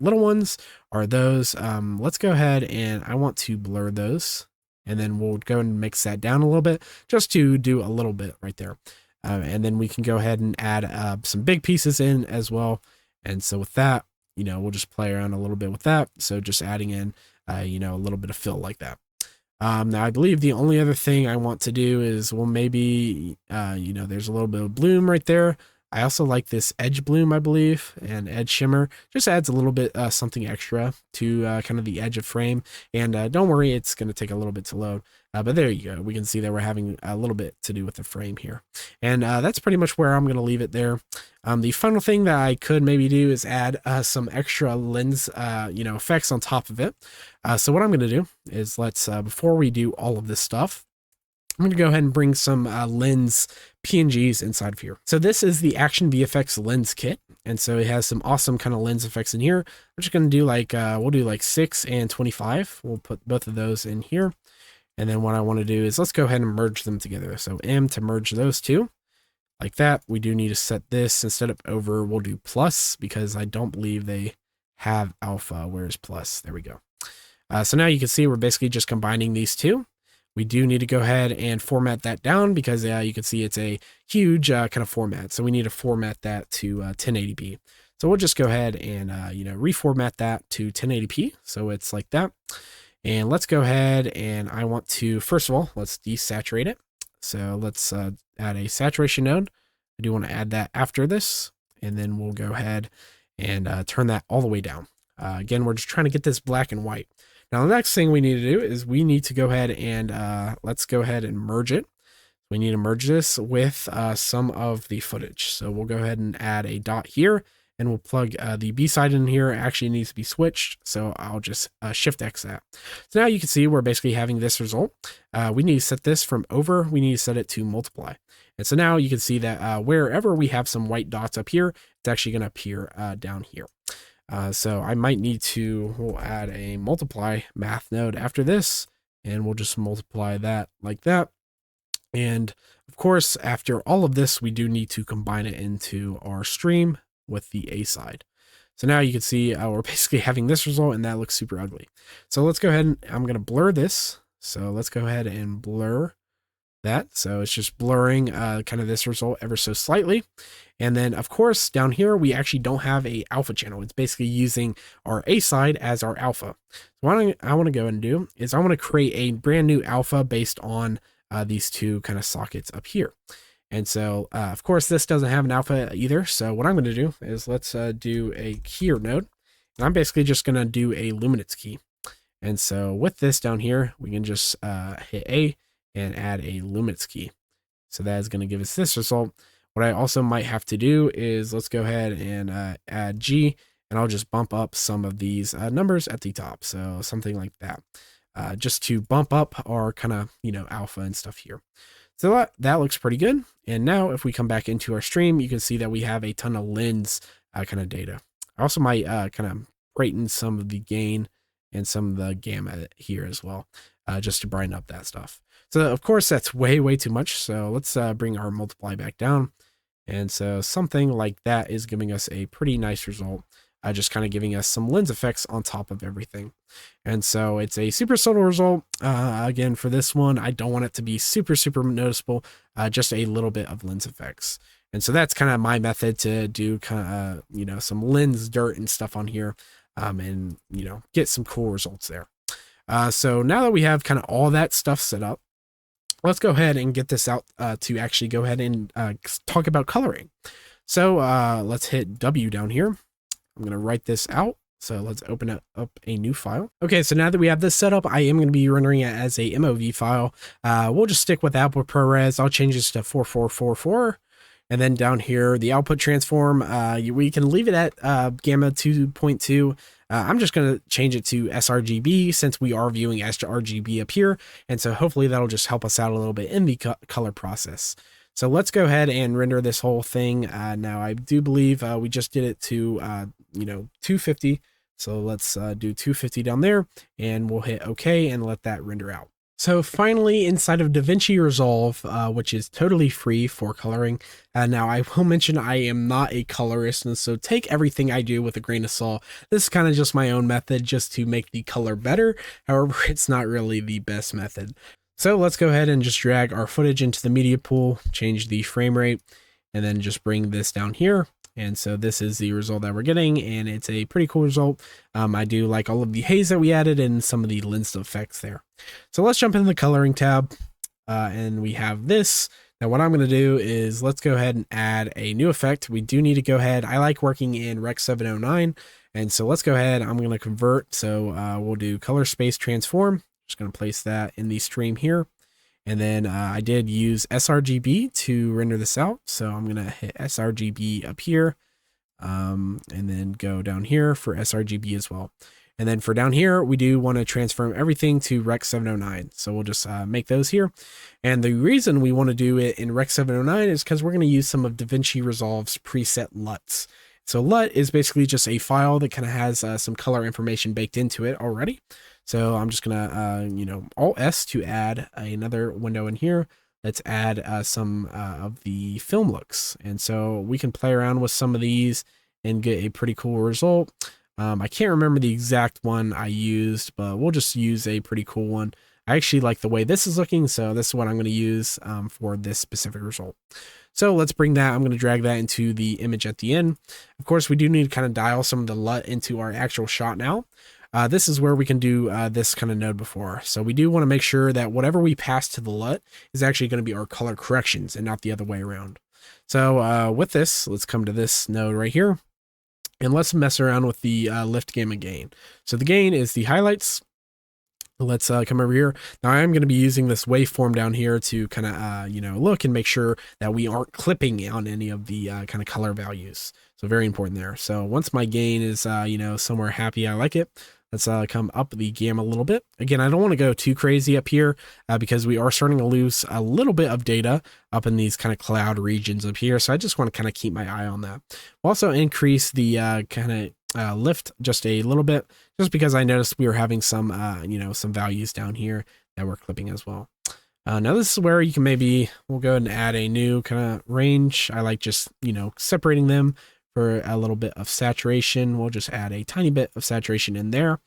little ones are those. Let's go ahead and I want to blur those. And then we'll go and mix that down a little bit just to do a little bit right there. And then we can go ahead and add some big pieces in as well. And so with that, we'll just play around a little bit with that. So just adding in, a little bit of fill like that. Now I believe the only other thing I want to do is, well, maybe, there's a little bit of bloom right there. I also like this edge bloom, I believe, and edge shimmer. Just adds a little bit something extra to kind of the edge of frame. And don't worry, it's going to take a little bit to load. But there you go. We can see that we're having a little bit to do with the frame here. And that's pretty much where I'm going to leave it there. The final thing that I could maybe do is add some extra lens, effects on top of it. So what I'm going to do is let's, before we do all of this stuff, I'm going to go ahead and bring some lens PNGs inside of here. So this is the Action VFX lens kit. And so it has some awesome kind of lens effects in here. I'm just going to do like, we'll do like 6 and 25. We'll put both of those in here. And then what I want to do is let's go ahead and merge them together. So M to merge those two like that. We do need to set this instead of over. We'll do plus because I don't believe they have alpha. Where's plus? There we go. So now you can see we're basically just combining these two. We do need to go ahead and format that down because you can see it's a huge kind of format. So we need to format that to 1080p. So we'll just go ahead and, reformat that to 1080p. So it's like that. And let's go ahead and I want to, first of all, let's desaturate it. So let's add a saturation node. I do want to add that after this. And then we'll go ahead and turn that all the way down. Again, we're just trying to get this black and white. Now, the next thing we need to do is we need to go ahead and let's go ahead and merge it. We need to merge this with some of the footage. So we'll go ahead and add a dot here and we'll plug the B side in here. It actually needs to be switched. So I'll just Shift X that. So now you can see we're basically having this result. We need to set this from over. We need to set it to multiply. And so now you can see that wherever we have some white dots up here, it's actually going to appear down here. So I might need to, we'll add a multiply math node after this, and we'll just multiply that like that. And of course, after all of this, we do need to combine it into our stream with the A side. So now you can see we're basically having this result, and that looks super ugly. So let's go ahead and I'm going to blur this. So let's go ahead and blur that. So it's just blurring kind of this result ever so slightly. And then of course down here, we actually don't have a alpha channel. It's basically using our A side as our alpha. So what I want to go ahead and do is I want to create a brand new alpha based on these two kind of sockets up here. And so of course this doesn't have an alpha either. So what I'm going to do is let's do a keyer node. And I'm basically just going to do a luminance key. And so with this down here, we can just hit A and add a luminance key. So that is going to give us this result. What I also might have to do is let's go ahead and add G, and I'll just bump up some of these numbers at the top. So something like that, just to bump up our kind of, alpha and stuff here. So that looks pretty good. And now if we come back into our stream, you can see that we have a ton of lens kind of data. I also might kind of brighten some of the gain and some of the gamma here as well, just to brighten up that stuff. So of course that's way too much. So let's bring our multiply back down. And so something like that is giving us a pretty nice result, just kind of giving us some lens effects on top of everything. And so it's a super subtle result. Again, for this one, I don't want it to be super noticeable, just a little bit of lens effects. And so that's kind of my method to do kind of, some lens dirt and stuff on here, and, get some cool results there. So now that we have kind of all that stuff set up, let's go ahead and get this out to actually go ahead and talk about coloring. So let's hit W down here. I'm going to write this out. So let's open up a new file. Okay, so now that we have this set up, I am going to be rendering it as a MOV file. We'll just stick with output ProRes. I'll change this to 4444. And then down here, the output transform, we can leave it at gamma 2.2. I'm just going to change it to sRGB since we are viewing sRGB up here. And so hopefully that'll just help us out a little bit in the color process. So let's go ahead and render this whole thing. Now I do believe we just did it to, 250. So let's do 250 down there, and we'll hit OK and let that render out. So finally, inside of Davinci Resolve, which is totally free for coloring. Now, I will mention I am not a colorist, and so take everything I do with a grain of salt. This is kind of just my own method just to make the color better. However, it's not really the best method. So let's go ahead and just drag our footage into the media pool, change the frame rate, and then just bring this down here. And so this is the result that we're getting, and it's a pretty cool result. I do like all of the haze that we added and some of the lens effects there. So let's jump into the coloring tab, and we have this. Now what I'm going to do is let's go ahead and add a new effect. We do need to go ahead. I like working in Rec 709, and so let's go ahead. I'm going to convert. So we'll do color space transform. Just going to place that in the stream here. And then I did use sRGB to render this out. So I'm going to hit sRGB up here, and then go down here for sRGB as well. And then for down here, we do want to transform everything to Rec 709. So we'll just make those here. And the reason we want to do it in Rec 709 is because we're going to use some of Davinci Resolve's preset LUTs. So LUT is basically just a file that kind of has some color information baked into it already. So I'm just gonna, Alt S to add another window in here. Let's add some of the film looks. And so we can play around with some of these and get a pretty cool result. I can't remember the exact one I used, but we'll just use a pretty cool one. I actually like the way this is looking, so this is what I'm going to use for this specific result. So let's bring that. I'm going to drag that into the image at the end. Of course, we do need to kind of dial some of the LUT into our actual shot now. This is where we can do this kind of node before. So we do want to make sure that whatever we pass to the LUT is actually going to be our color corrections and not the other way around. So with this, let's come to this node right here. And let's mess around with the lift gamma gain. So the gain is the highlights. Let's come over here. Now I'm going to be using this waveform down here to kind of, look and make sure that we aren't clipping on any of the kind of color values. So very important there. So once my gain is, somewhere happy, I like it. Let's come up the gamma a little bit. Again, I don't want to go too crazy up here because we are starting to lose a little bit of data up in these kind of cloud regions up here. So I just want to kind of keep my eye on that. We'll also increase the kind of lift just a little bit, just because I noticed we were having some, some values down here that we're clipping as well. Now this is where you can we'll go ahead and add a new kind of range. I like just, separating them. For a little bit of saturation, we'll just add a tiny bit of saturation in there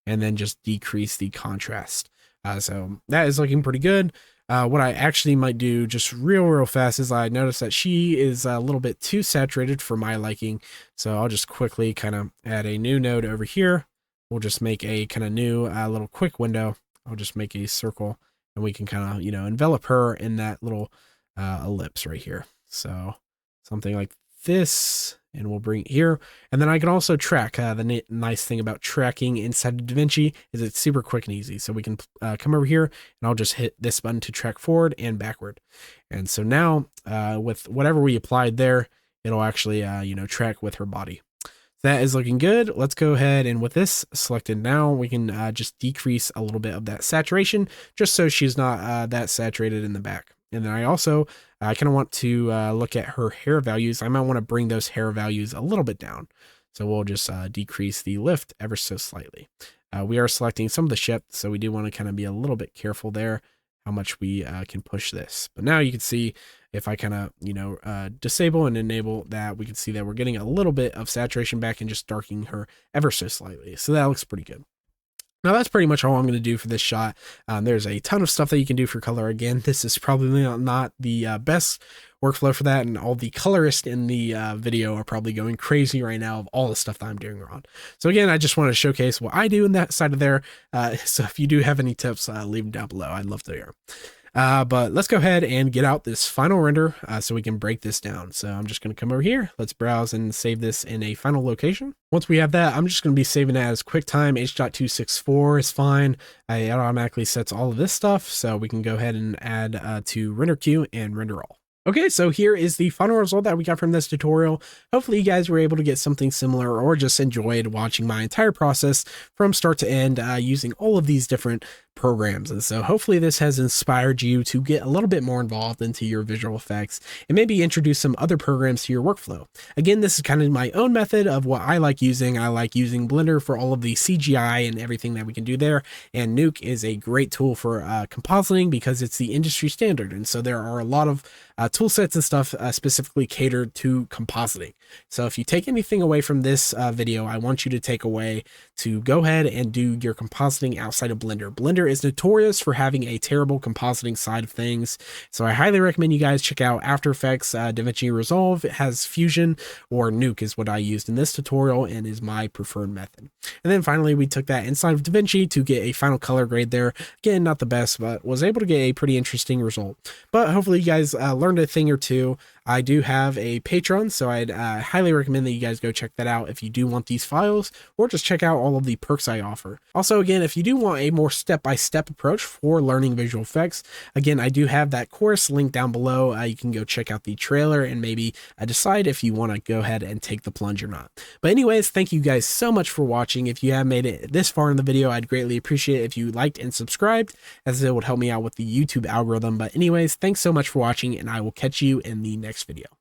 and then just decrease the contrast. So that is looking pretty good. What I actually might do just real fast is I noticed that she is a little bit too saturated for my liking. So I'll just quickly kind of add a new node over here. We'll just make a kind of new little quick window. I'll just make a circle and we can kind of, envelop her in that little ellipse right here. So something like this, and we'll bring it here. And then I can also track. The nice thing about tracking inside of Davinci is it's super quick and easy. So we can come over here and I'll just hit this button to track forward and backward. And so now with whatever we applied there, it'll actually, track with her body. That is looking good. Let's go ahead and with this selected now, we can just decrease a little bit of that saturation just so she's not that saturated in the back. And then I also kind of want to look at her hair values. I might want to bring those hair values a little bit down. So we'll just decrease the lift ever so slightly. We are selecting some of the shift, so we do want to kind of be a little bit careful there how much we can push this. But now you can see if I kind of, disable and enable that, we can see that we're getting a little bit of saturation back and just darkening her ever so slightly. So that looks pretty good. Now that's pretty much all I'm going to do for this shot. There's a ton of stuff that you can do for color. Again, this is probably not the best workflow for that, and all the colorists in the video are probably going crazy right now of all the stuff that I'm doing wrong. So again, I just want to showcase what I do in that side of there. So if you do have any tips, leave them down below. I'd love to hear. But let's go ahead and get out this final render so we can break this down. So I'm just going to come over here. Let's browse and save this in a final location. Once we have that, I'm just going to be saving it as QuickTime H.264 is fine. It automatically sets all of this stuff. So we can go ahead and add to render queue and render all. Okay, so here is the final result that we got from this tutorial. Hopefully you guys were able to get something similar or just enjoyed watching my entire process from start to end using all of these different programs. And so hopefully this has inspired you to get a little bit more involved into your visual effects and maybe introduce some other programs to your workflow. Again, this is kind of my own method of what I like using. I like using Blender for all of the CGI and everything that we can do there. And Nuke is a great tool for compositing because it's the industry standard. And so there are a lot of tool sets and stuff specifically catered to compositing. So if you take anything away from this video, I want you to take away to go ahead and do your compositing outside of Blender. Blender is notorious for having a terrible compositing side of things. So I highly recommend you guys check out After Effects, Davinci Resolve. It has Fusion, or Nuke is what I used in this tutorial and is my preferred method. And then finally, we took that inside of Davinci to get a final color grade there. Again, not the best, but was able to get a pretty interesting result. But hopefully you guys learned a thing or two. I do have a Patreon, so I'd highly recommend that you guys go check that out if you do want these files, or just check out all of the perks I offer. Also, again, if you do want a more step-by-step approach for learning visual effects, again, I do have that course linked down below. You can go check out the trailer and maybe decide if you want to go ahead and take the plunge or not. But anyways, thank you guys so much for watching. If you have made it this far in the video, I'd greatly appreciate it if you liked and subscribed, as it would help me out with the YouTube algorithm. But anyways, thanks so much for watching, and I will catch you in the next video.